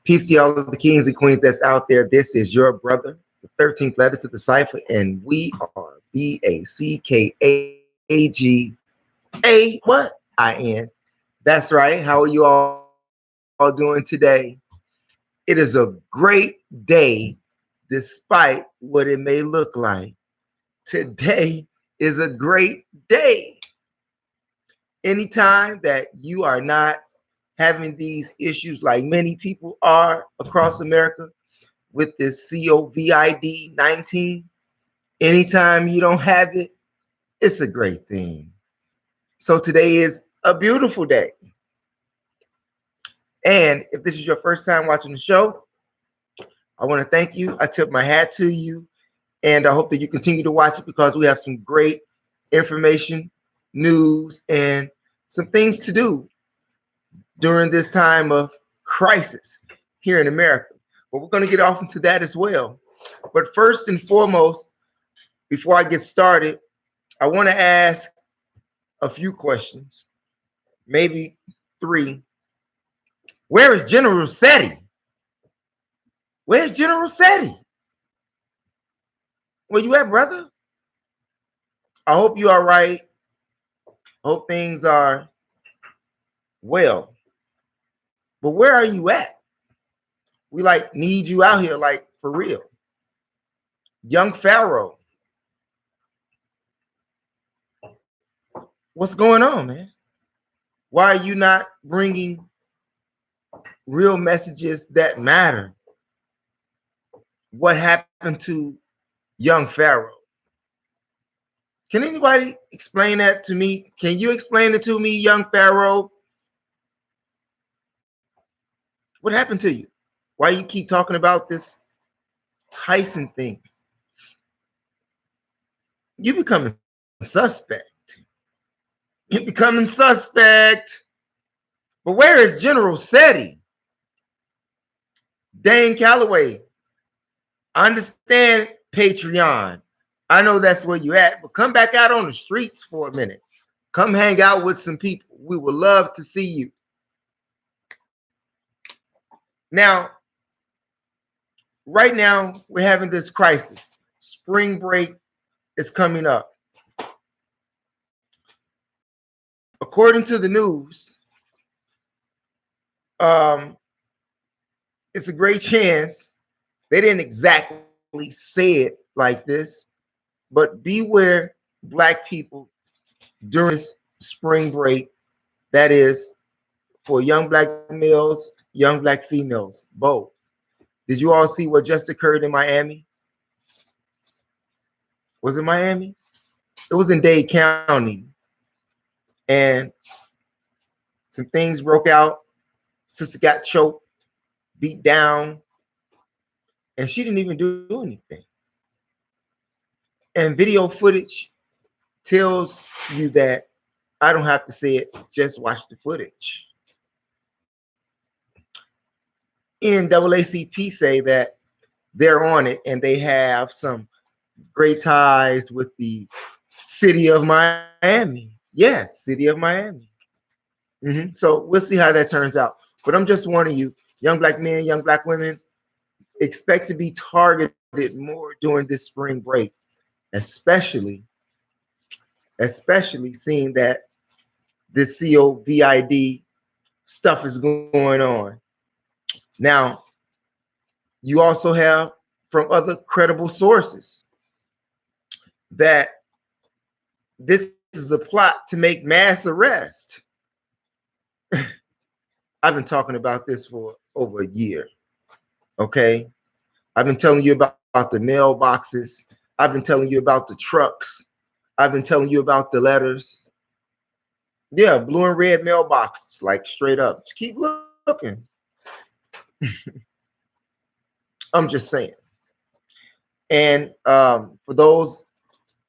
Peace to all of the kings and queens that's out there. This is your brother, the 13th letter to the cipher, and we are BACKAGA. What? IN. That's right. How are you all doing today? It is a great day, despite what it may look like. Today is a great day. Anytime that you are not having these issues like many people are across America with this COVID 19, anytime you don't have it, it's a great thing. So today is a beautiful day. And if this is your first time watching the show, I want to thank you. I tip my hat to you. And I hope that you continue to watch it because we have some great information, news, and some things to do during this time of crisis here in America. But we're going to get off into that as well. But first and foremost, before I get started, I want to ask a few questions, maybe three. Where is General Setti? Where's General Setti? Where you at, brother? I hope you are right. I hope things are well. But where are you at? We like need you out here, like for real. Young Pharaoh. What's going on, man? Why are you not bringing real messages that matter? What happened to young Pharaoh? Can anybody explain that to me? Can you explain it to me, young Pharaoh? What happened to you? Why you keep talking about this Tyson thing? You becoming suspect. You're becoming suspect. But where is General Setti? Dane Calloway. I understand Patreon. I know that's where you at, but come back out on the streets for a minute. Come hang out with some people. We would love to see you. Now, right now, we're having this crisis. Spring break is coming up. According to the news, it's a great chance. They didn't exactly say it like this, but beware Black people during this spring break. That is for young Black males, young Black females, both. Did you all see what just occurred in Miami? Was it Miami? It was in Dade County. And some things broke out. Sister got choked, beat down, and she didn't even do anything. And video footage tells you that. I don't have to say it, just watch the footage. NAACP say that they're on it and they have some great ties with the city of Miami. Yes, city of Miami. So we'll see how that turns out. But I'm just warning you, young Black men, young Black women, expect to be targeted more during this spring break, especially seeing that this COVID stuff is going on. Now, you also have from other credible sources that this is a plot to make mass arrest. I've been talking about this for over a year. Okay. I've been telling you about the mailboxes. I've been telling you about the trucks. I've been telling you about the letters. Yeah, blue and red mailboxes, like straight up. Just keep looking. I'm just saying. And for those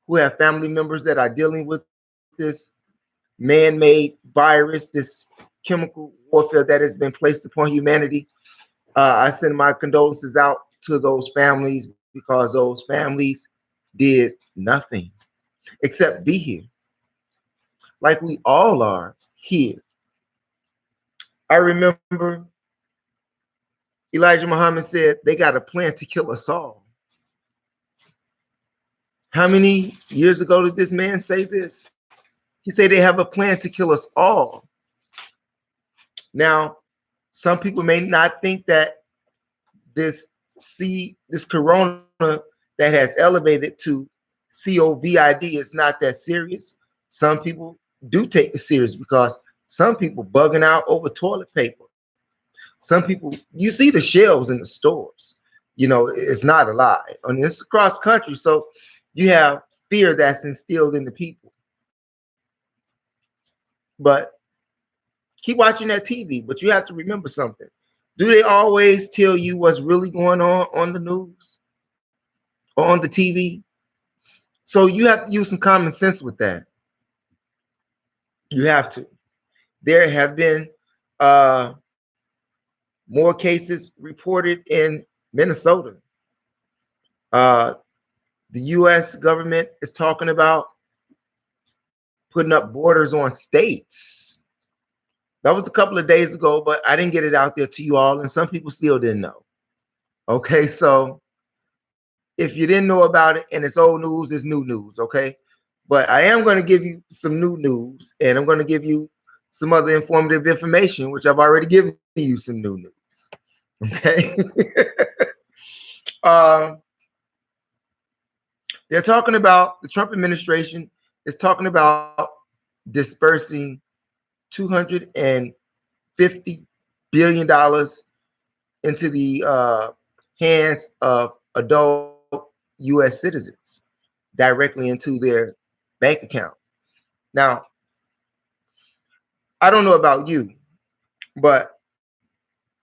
who have family members that are dealing with this man-made virus, this chemical warfare that has been placed upon humanity, I send my condolences out to those families because those families did nothing except be here, like we all are here. I remember Elijah Muhammad said they got a plan to kill us all. How many years ago did this man say this? He said they have a plan to kill us all. Now, some people may not think that this corona that has elevated to COVID is not that serious. Some people do take it serious because some people bugging out over toilet paper. Some people, you see the shelves in the stores. It's not a lie. I mean, it's across country, so you have fear that's instilled in the people. But keep watching that TV. But you have to remember something. Do they always tell you what's really going on the news or on the TV? So you have to use some common sense with that. You have to. There have been more cases reported in Minnesota. The U.S. government is talking about putting up borders on states. That was a couple of days ago, but I didn't get it out there to you all, and some people still didn't know. Okay, so if you didn't know about it and it's old news, it's new news, okay? But I am going to give you some new news, and I'm going to give you some other informative information, which I've already given you some new news, okay? They're talking about, the Trump administration is talking about dispersing $250 billion into the hands of adult U.S. citizens directly into their bank account. Now, I don't know about you, but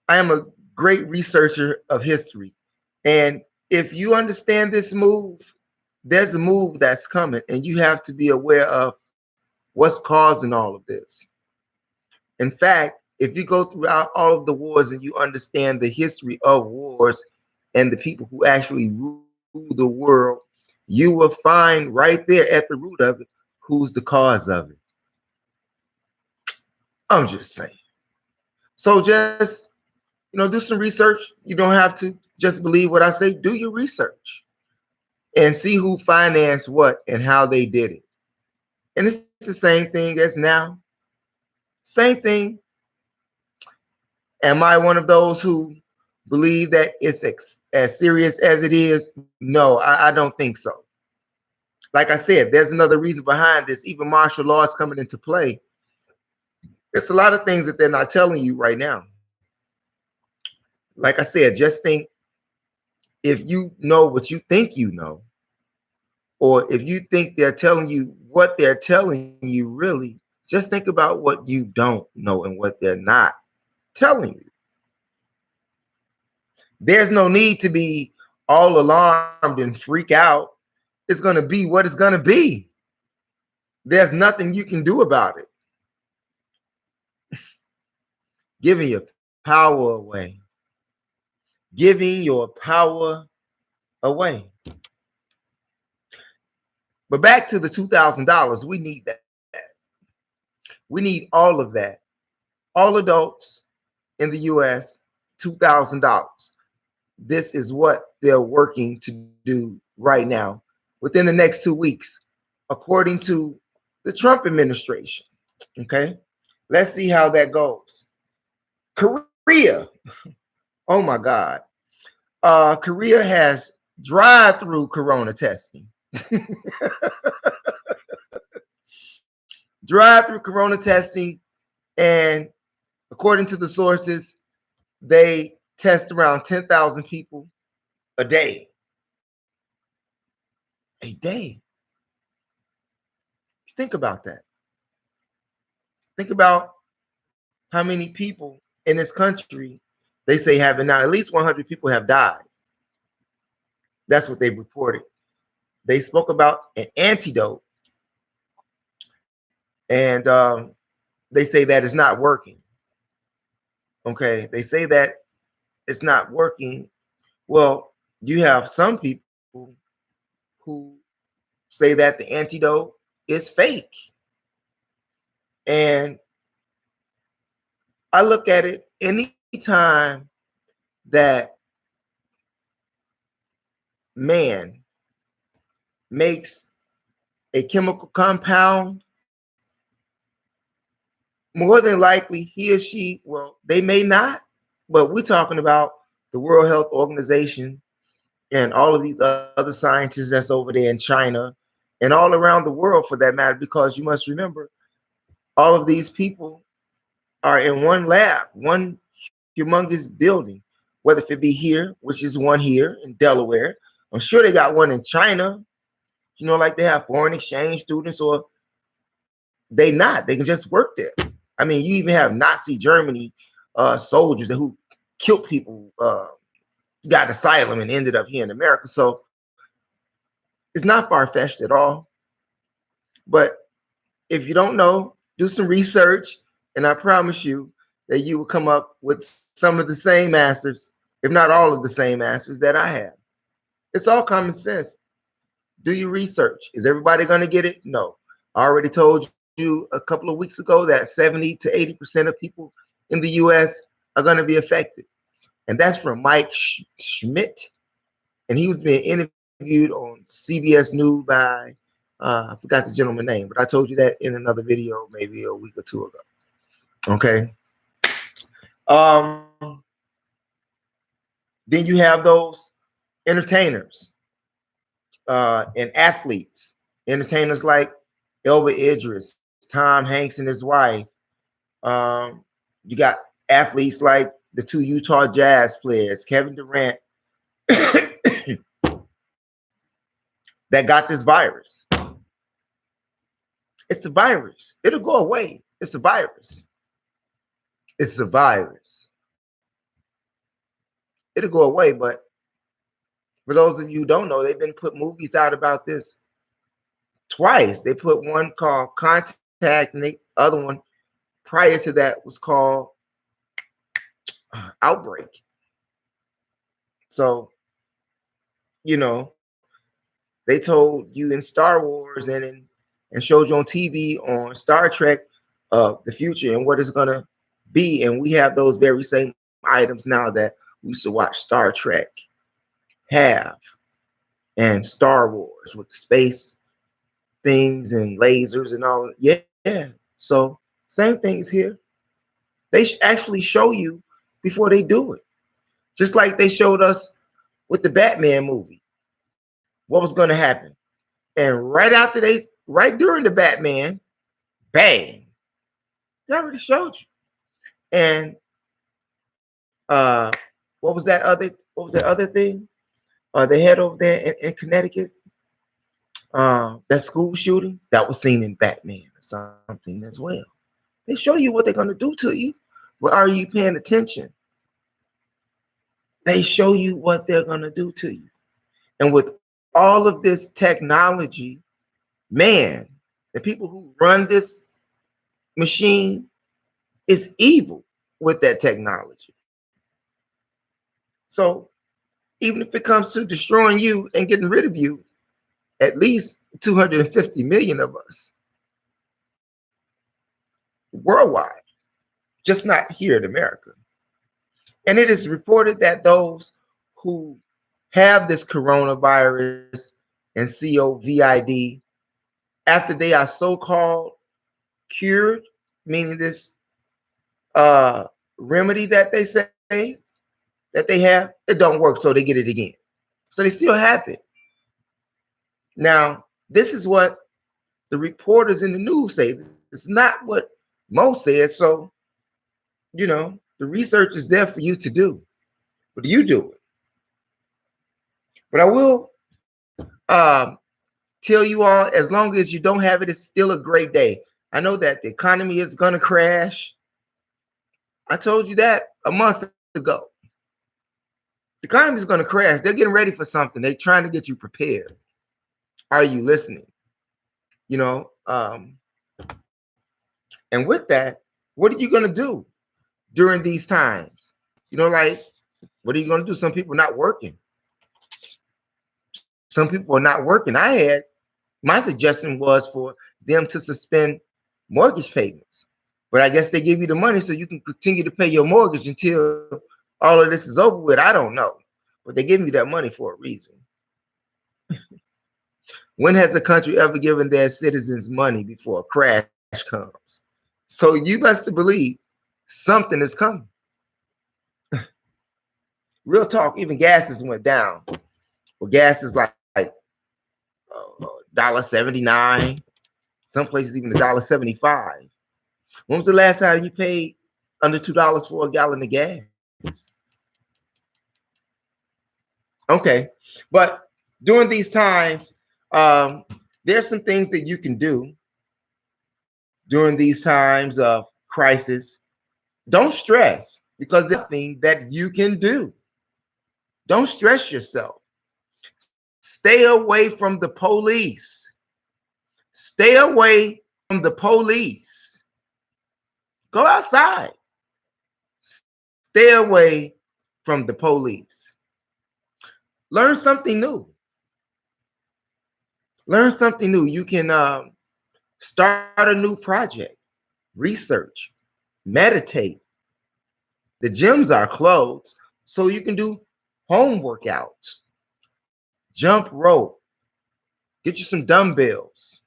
I am a great researcher of history. And if you understand this move, there's a move that's coming, and you have to be aware of what's causing all of this. In fact, if you go throughout all of the wars and you understand the history of wars and the people who actually rule the world, you will find right there at the root of it who's the cause of it. I'm just saying. So just, do some research. You don't have to just believe what I say. Do your research and see who financed what and how they did it. And it's the same thing as now. Same thing. Am I one of those who believe that it's as serious as it is? No, I don't think so. Like I said, there's another reason behind this. Even martial law is coming into play. It's a lot of things that they're not telling you right now. Like I said, just think, if you know what you think you know, or if you think they're telling you what they're telling you, really, just think about what you don't know and what they're not telling you. There's no need to be all alarmed and freak out. It's going to be what it's going to be. There's nothing you can do about it. Giving your power away. Giving your power away. But back to the $2,000, we need that. We need all of that. All adults in the U.S., $2,000. This is what they're working to do right now within the next 2 weeks, according to the Trump administration. Okay, let's see how that goes. Korea, oh my God. Korea has drive-through corona testing. Drive-through corona testing, and according to the sources, they test around 10,000 people a day. A day. Think about that. Think about how many people in this country they say have, now at least 100 people have died. That's what they reported. They spoke about an antidote, and they say that it's not working. Okay, they say that it's not working. Well, you have some people who say that the antidote is fake. And I look at it, anytime that man makes a chemical compound, more than likely he or she, well, they may not, but we're talking about the World Health Organization and all of these other scientists that's over there in China and all around the world for that matter, because you must remember, all of these people are in one lab, one humongous building, whether it be here, which is one here in Delaware. I'm sure they got one in China, like they have foreign exchange students, or they not. They can just work there. I mean, you even have Nazi Germany soldiers who killed people, got asylum and ended up here in America. So it's not far-fetched at all. But if you don't know, do some research, and I promise you that you will come up with some of the same answers, if not all of the same answers that I have. It's all common sense. Do your research. Is everybody going to get it? No. I already told you a couple of weeks ago that 70 to 80% of people in the U.S. are going to be affected. And that's from Mike Schmidt. And he was being interviewed on CBS News by, I forgot the gentleman's name, but I told you that in another video maybe a week or two ago. Okay. Then you have those entertainers and athletes. Entertainers like Elba Idris, Tom Hanks and his wife. You got athletes like the two Utah Jazz players, Kevin Durant, that got this virus. It's a virus. It'll go away. It's a virus. It's a virus. It'll go away, but for those of you who don't know, they've been put movies out about this twice. They put one called Contact, and the other one prior to that was called Outbreak. So, they told you in Star Wars and showed you on TV on Star Trek the future and what it's gonna be, and we have those very same items now that we used to watch Star Trek have, and Star Wars with the space things and lasers and all. Yeah. So same thing is here. They actually show you before they do it, just like they showed us with the Batman movie what was going to happen, and right during the Batman, bang, they already showed you. And what was that other thing? They had over there in Connecticut, that school shooting that was seen in Batman or something as well. They show you what they're going to do to you, but are you paying attention? They show you what they're going to do to you. And with all of this technology, man, the people who run this machine is evil with that technology. So even if it comes to destroying you and getting rid of you, at least 250 million of us worldwide, just not here in America. And it is reported that those who have this coronavirus and COVID, after they are so-called cured, meaning this remedy that they say that they have, it don't work, so they get it again. So they still have it. Now, this is what the reporters in the news say. It's not what most said. So, the research is there for you to do. But you do it. But I will tell you all, as long as you don't have it, it's still a great day. I know that the economy is going to crash. I told you that a month ago. The economy is going to crash. They're getting ready for something. They're trying to get you prepared. Are you listening? And with that, what are you going to do during these times? What are you going to do? Some people are not working. Some people are not working. My suggestion was for them to suspend mortgage payments. But I guess they give you the money so you can continue to pay your mortgage until all of this is over with, I don't know. But they give you that money for a reason. When has a country ever given their citizens money before a crash comes? So you best believe something is coming. Real talk, even gases went down. Well, gas is like $1.79. Some places even $1.75. When was the last time you paid under $2 for a gallon of gas? Okay, but during these times, there's some things that you can do during these times of crisis. Don't stress, because there's nothing that you can do. Don't stress yourself. Stay away from the police. Stay away from the police. Go outside. Stay away from the police. Learn something new. Learn something new. You can start a new project, research, meditate. The gyms are closed, so you can do home workouts, jump rope, get you some dumbbells,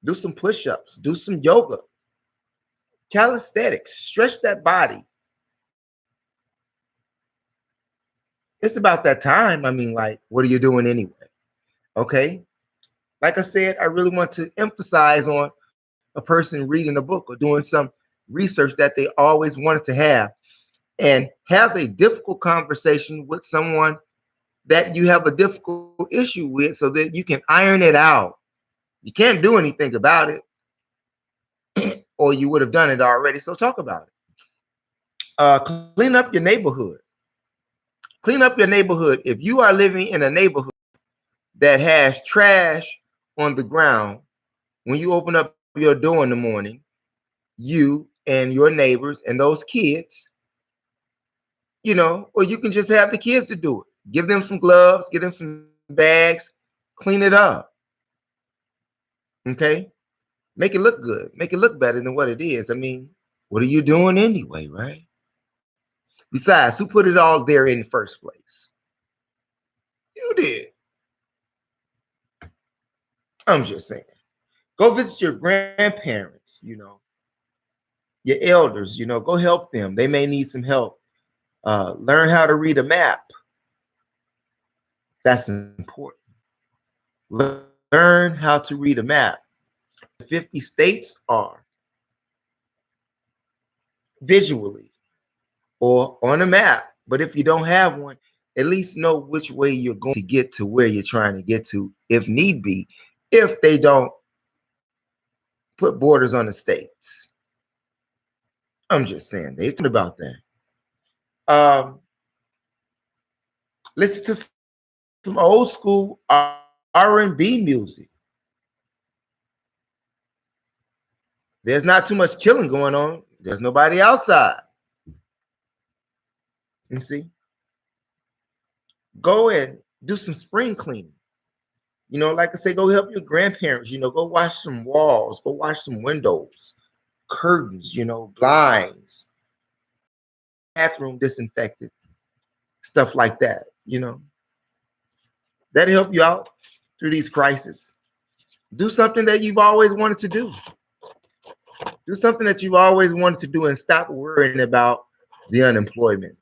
do some push-ups, do some yoga, calisthenics, stretch that body. It's about that time. I mean, like, what are you doing anyway? Okay. Like I said, I really want to emphasize on a person reading a book or doing some research that they always wanted to have, and have a difficult conversation with someone that you have a difficult issue with so that you can iron it out. You can't do anything about it, or you would have done it already. So talk about it. Clean up your neighborhood. Clean up your neighborhood. If you are living in a neighborhood that has trash on the ground, when you open up your door in the morning, you and your neighbors and those kids, or you can just have the kids to do it. Give them some gloves, give them some bags, clean it up. Okay? Make it look good. Make it look better than what it is. I mean, what are you doing anyway, right? Besides, who put it all there in the first place? You did. I'm just saying. Go visit your grandparents, your elders, go help them. They may need some help. Learn how to read a map. That's important. Learn how to read a map. 50 states are visually or on a map. But if you don't have one, at least know which way you're going to get to where you're trying to get to, if need be, if they don't put borders on the states. I'm just saying, they talked about that. Listen to some old school R&B music. There's not too much killing going on. There's nobody outside. You see? Go and do some spring cleaning. Like I say, go help your grandparents. Go wash some walls. Go wash some windows, curtains, blinds, bathroom disinfected, stuff like that. That'll help you out through these crises. Do something that you've always wanted to do. Do something that you've always wanted to do, and stop worrying about the unemployment,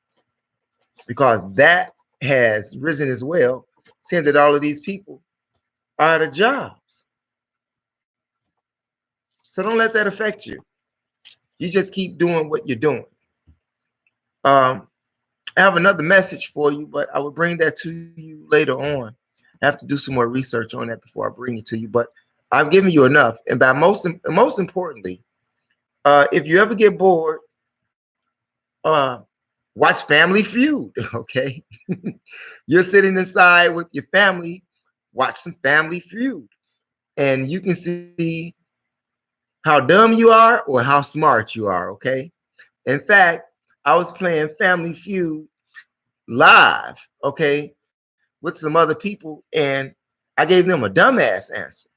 because that has risen as well, seeing that all of these people are out of jobs. So don't let that affect you. You just keep doing what you're doing. I have another message for you, but I will bring that to you later on. I have to do some more research on that before I bring it to you, but I've given you enough. And by most importantly, if you ever get bored, watch Family Feud, okay? You're sitting inside with your family, watch some Family Feud, and you can see how dumb you are or how smart you are, okay? In fact, I was playing Family Feud live, okay, with some other people, and I gave them a dumbass answer.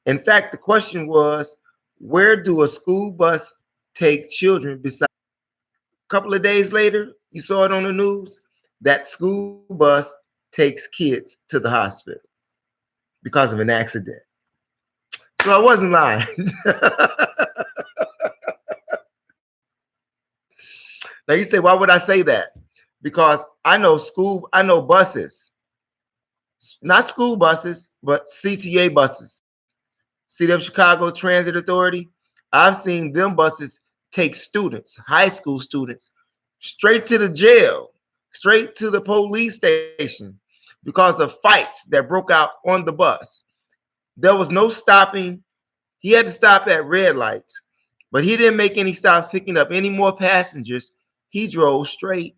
In fact, the question was, where do a school bus take children? Besides, a couple of days later, You saw it on the news. That school bus takes kids to the hospital because of an accident. So I wasn't lying. Now you say, why would I say that? Because I know buses, not school buses, but CTA buses, City of Chicago Transit Authority. I've seen them buses take students, high school students, straight to the jail, straight to the police station because of fights that broke out on the bus. There was no stopping. He had to stop at red lights, but he didn't make any stops picking up any more passengers. He drove straight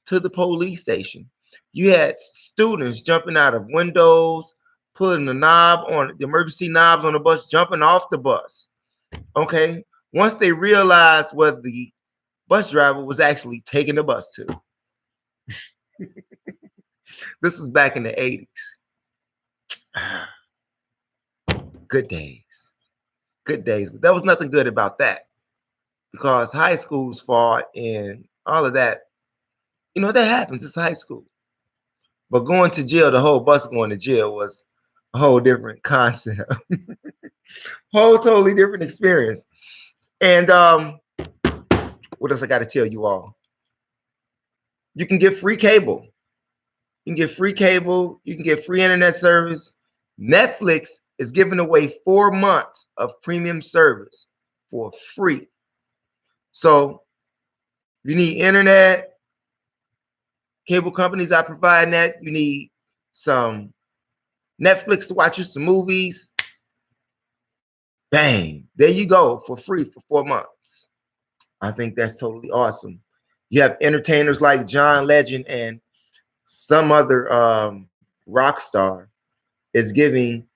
to the police station. You had students jumping out of windows, pulling the knob on the emergency knobs on the bus, jumping off the bus. Okay. Once they realized what the bus driver was actually taking the bus to. This was back in the 80s. Good days. Good days. But there was nothing good about that because high schools fought and all of that. You know, that happens. It's high school. But going to jail, the whole bus going to jail was a whole different concept. Whole totally different experience. And what else I got to tell you all? You can get free cable. You can get free cable. You can get free internet service. Netflix is giving away 4 months of premium service for free. So you need internet. Cable companies are providing that. You need some Netflix to watch you some movies. Bang. There you go for free for 4 months. I think that's totally awesome. You have entertainers like John Legend and some other rock star is giving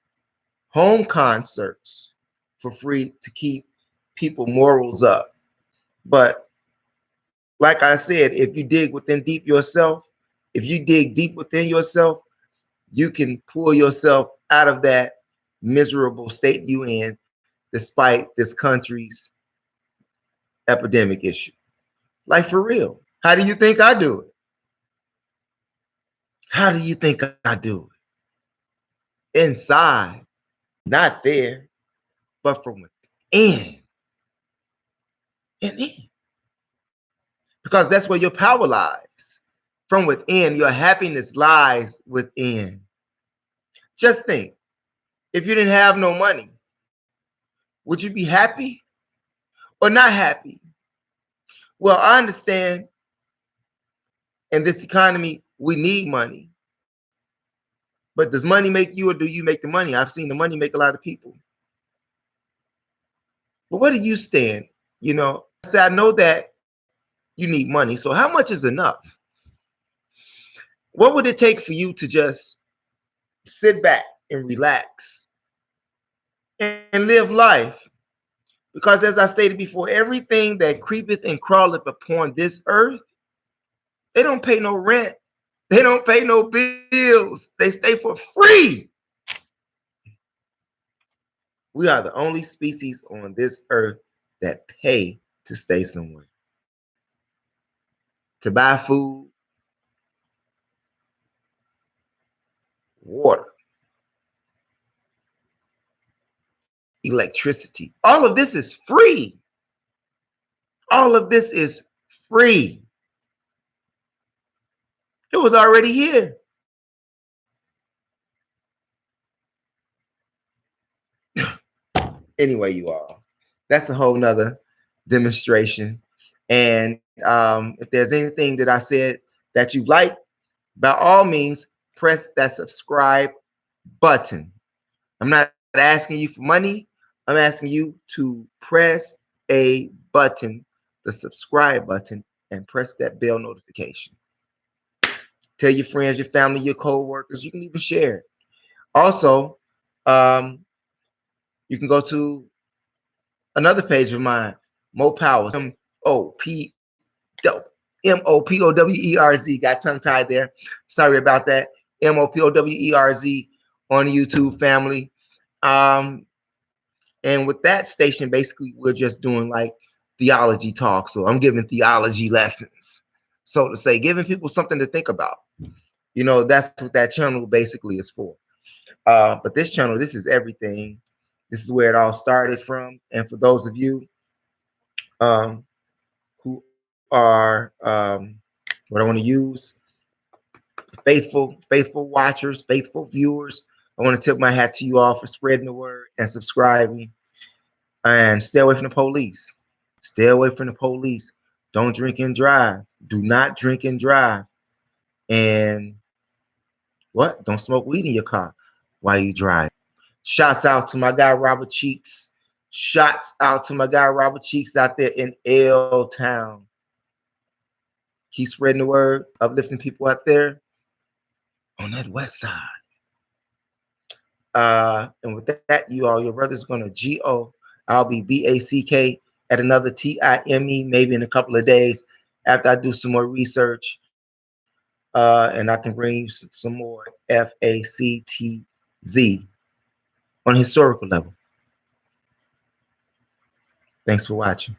home concerts for free to keep people morals up. But like I said, if you dig within deep yourself, if you dig deep within yourself, you can pull yourself out of that miserable state you in, despite this country's epidemic issue. Like for real. How do you think I do it? How do you think I do it? Inside, not there, but from within. And in. Because that's where your power lies. From within, your happiness lies within. Just think, if you didn't have no money, would you be happy or not happy? Well, I understand in this economy, we need money. But does money make you or do you make the money? I've seen the money make a lot of people. But where do you stand? You know, I know that you need money. So how much is enough? What would it take for you to just sit back and relax and live life? Because as I stated before, everything that creepeth and crawleth upon this earth, they don't pay no rent. They don't pay no bills. They stay for free. We are the only species on this earth that pay to stay somewhere. To buy food, water, electricity. All of this is free. All of this is free. It was already here. Anyway, you all, that's a whole nother demonstration. And if there's anything that I said that you like, by all means, press that subscribe button. I'm not asking you for money. I'm asking you to press a button, the subscribe button, and press that bell notification. Tell your friends, your family, your co-workers. You can even share it. Also, you can go to another page of mine, Mo Powers, MOPOWERZ. Got tongue tied there. Sorry about that. MOPOWERZ on YouTube, family. And with that station, basically, we're just doing like theology talk. So I'm giving theology lessons. so to say, giving people something to think about. You know, that's what that channel basically is for. But this channel, this is everything. This is where it all started from. And for those of you um, who are what I want to use, faithful watchers, faithful viewers, I want to tip my hat to you all for spreading the word and subscribing. And stay away from the police. Stay away from the police. Don't drink and drive. Do not drink and drive. And what? Don't smoke weed in your car while you drive. Shouts out to my guy Robert Cheeks. Shots out to my guy Robert Cheeks out there in L Town. Keep spreading the word, uplifting people out there on that west side. And with that, you all, your brother's gonna GO. I'll be BACK at another TIME maybe in a couple of days after I do some more research. And I can bring you some more FACTZ on a historical level. Thanks for watching.